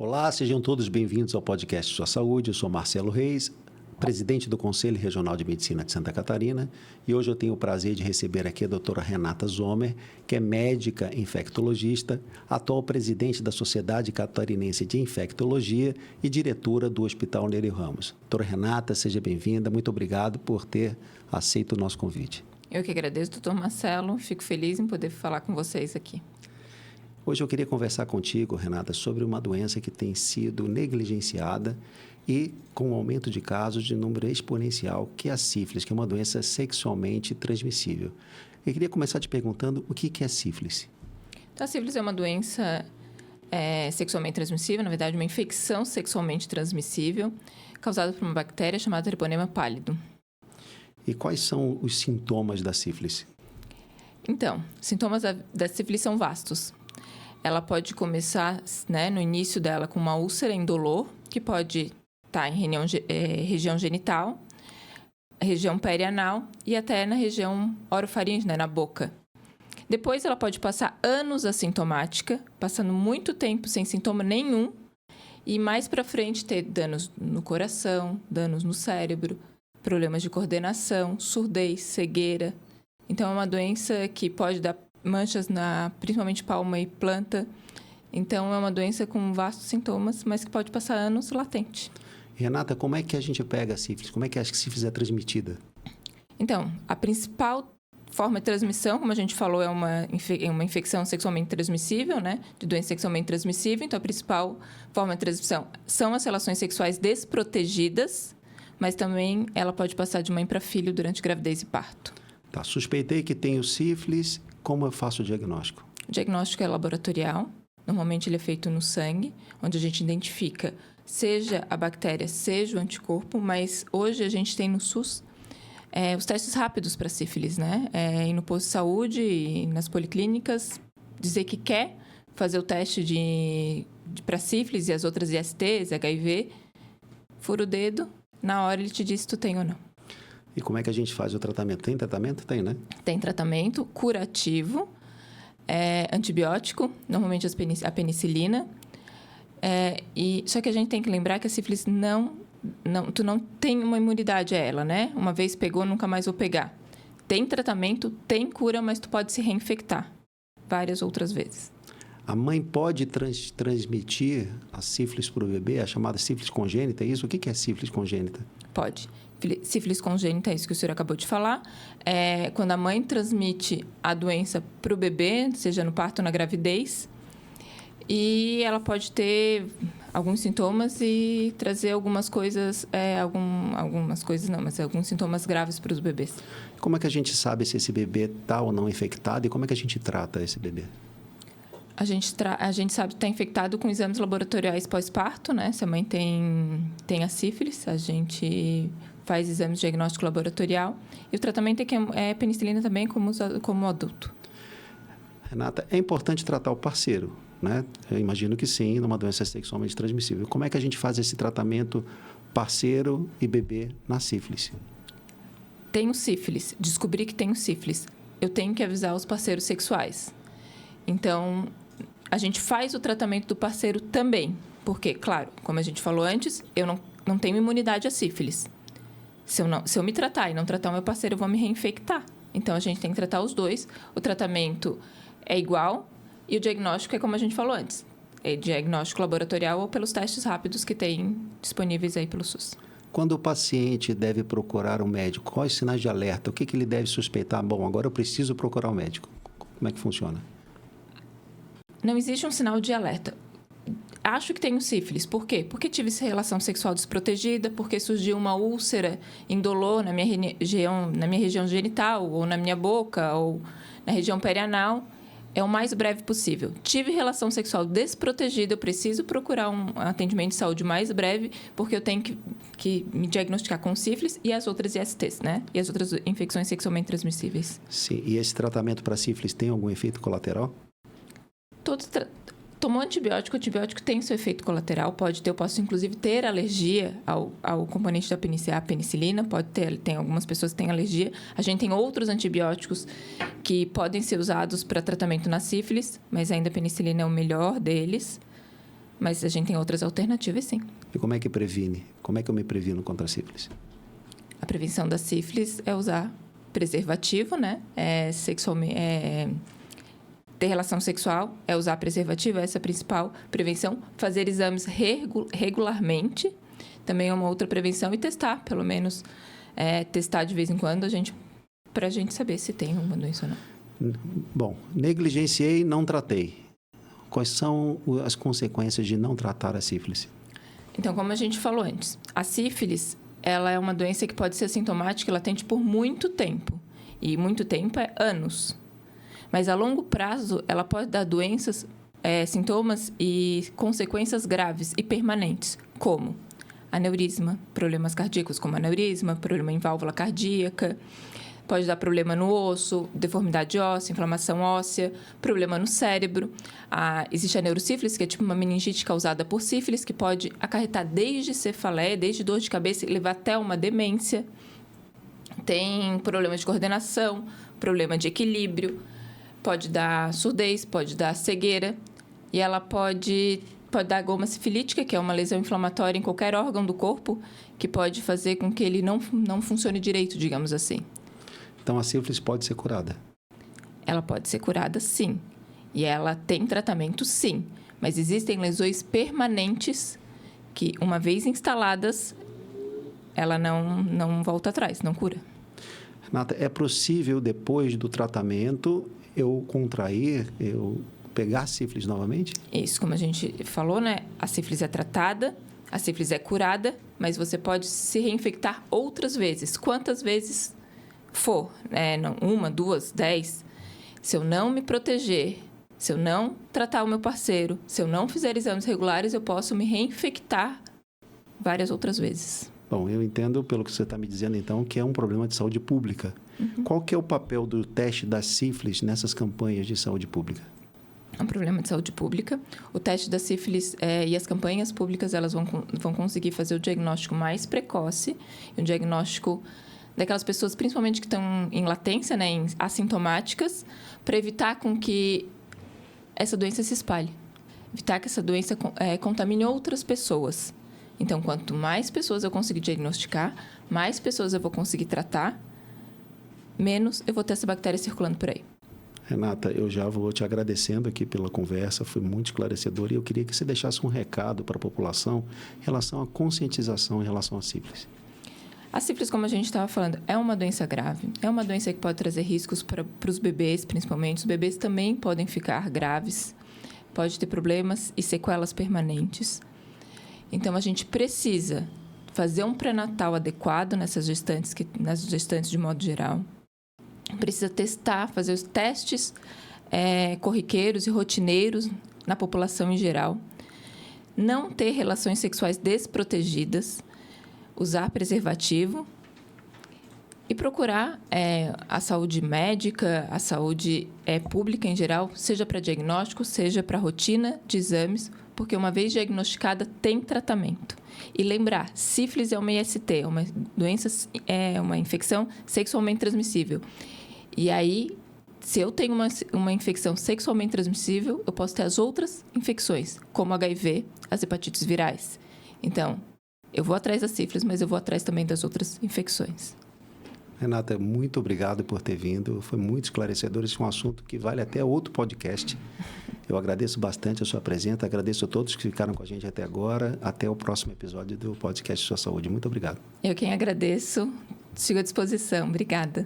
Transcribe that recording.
Olá, sejam todos bem-vindos ao podcast Sua Saúde. Eu sou Marcelo Reis, presidente do Conselho Regional de Medicina de Santa Catarina, e hoje eu tenho o prazer de receber aqui a doutora Renata Zomer, que é médica infectologista, atual presidente da Sociedade Catarinense de Infectologia e diretora do Hospital Nereu Ramos. Doutora Renata, seja bem-vinda. Muito obrigado por ter aceito o nosso convite. Eu que agradeço, doutor Marcelo. Fico feliz em poder falar com vocês aqui. Hoje eu queria conversar contigo, Renata, sobre uma doença que tem sido negligenciada e com um aumento de casos de número exponencial, que é a sífilis, que é uma doença sexualmente transmissível. Eu queria começar te perguntando o que é sífilis. Então, a sífilis é uma doença sexualmente transmissível, na verdade, uma infecção sexualmente transmissível, causada por uma bactéria chamada Treponema pálido. E quais são os sintomas da sífilis? Então, sintomas da sífilis são vastos. Ela pode começar, no início dela, com uma úlcera indolor, que pode estar em região genital, região perianal e até na região orofaringe, na boca. Depois, ela pode passar anos assintomática, passando muito tempo sem sintoma nenhum, e mais para frente ter danos no coração, danos no cérebro, problemas de coordenação, surdez, cegueira. Então, é uma doença que pode dar manchas principalmente palma e planta. Então, é uma doença com vastos sintomas, mas que pode passar anos latente. Renata, como é que a gente pega a sífilis? Como é que a sífilis é transmitida? Então, a principal forma de transmissão, como a gente falou, é uma infecção sexualmente transmissível, de doença sexualmente transmissível. Então, a principal forma de transmissão são as relações sexuais desprotegidas, mas também ela pode passar de mãe para filho durante gravidez e parto. Tá, suspeitei que tenho sífilis. Como eu faço o diagnóstico? O diagnóstico é laboratorial. Normalmente ele é feito no sangue, onde a gente identifica seja a bactéria, seja o anticorpo, mas hoje a gente tem no SUS os testes rápidos para sífilis, E no posto de saúde e nas policlínicas, dizer que quer fazer o teste para sífilis e as outras ISTs, HIV, fura o dedo, na hora ele te diz se tu tem ou não. E como é que a gente faz o tratamento? Tem tratamento? Tem, né? Tem tratamento curativo, antibiótico, normalmente a penicilina. Só que a gente tem que lembrar que a sífilis tu não tem uma imunidade a ela, Uma vez pegou, nunca mais vou pegar. Tem tratamento, tem cura, mas tu pode se reinfectar várias outras vezes. A mãe pode transmitir a sífilis para o bebê, a chamada sífilis congênita, é isso? O que é sífilis congênita? Pode. Sífilis congênita, é isso que o senhor acabou de falar. Quando a mãe transmite a doença para o bebê, seja no parto ou na gravidez, e ela pode ter alguns sintomas e trazer algumas coisas, algumas coisas não, mas alguns sintomas graves para os bebês. Como é que a gente sabe se esse bebê está ou não infectado e como é que a gente trata esse bebê? A gente sabe que está infectado com exames laboratoriais pós-parto, Se a mãe tem a sífilis, a gente faz exames de diagnóstico laboratorial. E o tratamento é penicilina também como adulto. Renata, é importante tratar o parceiro, Eu imagino que sim, numa doença sexualmente transmissível. Como é que a gente faz esse tratamento parceiro e bebê na sífilis? Tenho sífilis, descobri que tenho sífilis. Eu tenho que avisar os parceiros sexuais. Então, a gente faz o tratamento do parceiro também. Porque, claro, como a gente falou antes, eu não tenho imunidade a sífilis. Se eu me tratar e não tratar o meu parceiro, eu vou me reinfectar. Então, a gente tem que tratar os dois. O tratamento é igual e o diagnóstico é como a gente falou antes. É diagnóstico laboratorial ou pelos testes rápidos que tem disponíveis aí pelo SUS. Quando o paciente deve procurar um médico, quais os sinais de alerta? O que ele deve suspeitar? Bom, agora eu preciso procurar um médico. Como é que funciona? Não existe um sinal de alerta. Acho que tenho sífilis. Por quê? Porque tive relação sexual desprotegida, porque surgiu uma úlcera indolor na minha região genital, ou na minha boca, ou na região perianal. É o mais breve possível. Tive relação sexual desprotegida, eu preciso procurar um atendimento de saúde mais breve, porque eu tenho que me diagnosticar com sífilis e as outras ISTs, E as outras infecções sexualmente transmissíveis. Sim. E esse tratamento para sífilis tem algum efeito colateral? Tomou antibiótico, o antibiótico tem seu efeito colateral, eu posso inclusive ter alergia ao componente da penicilina, tem algumas pessoas que têm alergia. A gente tem outros antibióticos que podem ser usados para tratamento na sífilis, mas ainda a penicilina é o melhor deles. Mas a gente tem outras alternativas, sim. E como é que previne? Como é que eu me previno contra a sífilis? A prevenção da sífilis é usar preservativo, né? Ter relação sexual é usar preservativo, essa é a principal prevenção. Fazer exames regularmente também é uma outra prevenção. E testar, pelo menos, testar de vez em quando, para a gente saber se tem uma doença ou não. Bom, negligenciei, não tratei. Quais são as consequências de não tratar a sífilis? Então, como a gente falou antes, a sífilis, ela é uma doença que pode ser assintomática e latente por muito tempo. E muito tempo é anos. Mas, a longo prazo, ela pode dar doenças, sintomas e consequências graves e permanentes, como aneurisma, problemas cardíacos como aneurisma, problema em válvula cardíaca, pode dar problema no osso, deformidade óssea, inflamação óssea, problema no cérebro. Existe a neurosífilis, que é tipo uma meningite causada por sífilis, que pode acarretar desde cefaleia, desde dor de cabeça e levar até uma demência. Tem problema de coordenação, problema de equilíbrio, pode dar surdez, pode dar cegueira. E ela pode dar goma sifilítica, que é uma lesão inflamatória em qualquer órgão do corpo, que pode fazer com que ele não funcione direito, digamos assim. Então, a sífilis pode ser curada? Ela pode ser curada, sim. E ela tem tratamento, sim. Mas existem lesões permanentes que, uma vez instaladas, ela não volta atrás, não cura. Renata, é possível, depois do tratamento, eu pegar a sífilis novamente? Isso, como a gente falou, né? A sífilis é tratada, a sífilis é curada, mas você pode se reinfectar outras vezes. Quantas vezes for, né? 1, 2, 10. Se eu não me proteger, se eu não tratar o meu parceiro, se eu não fizer exames regulares, eu posso me reinfectar várias outras vezes. Bom, eu entendo, pelo que você está me dizendo, então, que é um problema de saúde pública. Uhum. Qual que é o papel do teste da sífilis nessas campanhas de saúde pública? É um problema de saúde pública. O teste da sífilis e as campanhas públicas, elas vão conseguir fazer o diagnóstico mais precoce, um diagnóstico daquelas pessoas, principalmente que estão em latência, né, em assintomáticas, para evitar com que essa doença se espalhe. Evitar que essa doença contamine outras pessoas. Então, quanto mais pessoas eu conseguir diagnosticar, mais pessoas eu vou conseguir tratar, menos eu vou ter essa bactéria circulando por aí. Renata, eu já vou te agradecendo aqui pela conversa, foi muito esclarecedor e eu queria que você deixasse um recado para a população em relação à conscientização em relação à sífilis. A sífilis, como a gente estava falando, é uma doença grave. É uma doença que pode trazer riscos para os bebês, principalmente. Os bebês também podem ficar graves, pode ter problemas e sequelas permanentes. Então, a gente precisa fazer um pré-natal adequado nas gestantes de modo geral. Precisa testar, fazer os testes corriqueiros e rotineiros na população em geral. Não ter relações sexuais desprotegidas. Usar preservativo e procurar a saúde médica, a saúde pública em geral, seja para diagnóstico, seja para rotina de exames, porque uma vez diagnosticada, tem tratamento. E lembrar, sífilis é uma IST, uma doença, uma infecção sexualmente transmissível. E aí, se eu tenho uma infecção sexualmente transmissível, eu posso ter as outras infecções, como HIV, as hepatites virais. Então, eu vou atrás da sífilis, mas eu vou atrás também das outras infecções. Renata, muito obrigado por ter vindo. Foi muito esclarecedor. Esse é um assunto que vale até outro podcast. Eu agradeço bastante a sua presença. Agradeço a todos que ficaram com a gente até agora. Até o próximo episódio do podcast Sua Saúde. Muito obrigado. Eu quem agradeço. Sigo à disposição. Obrigada.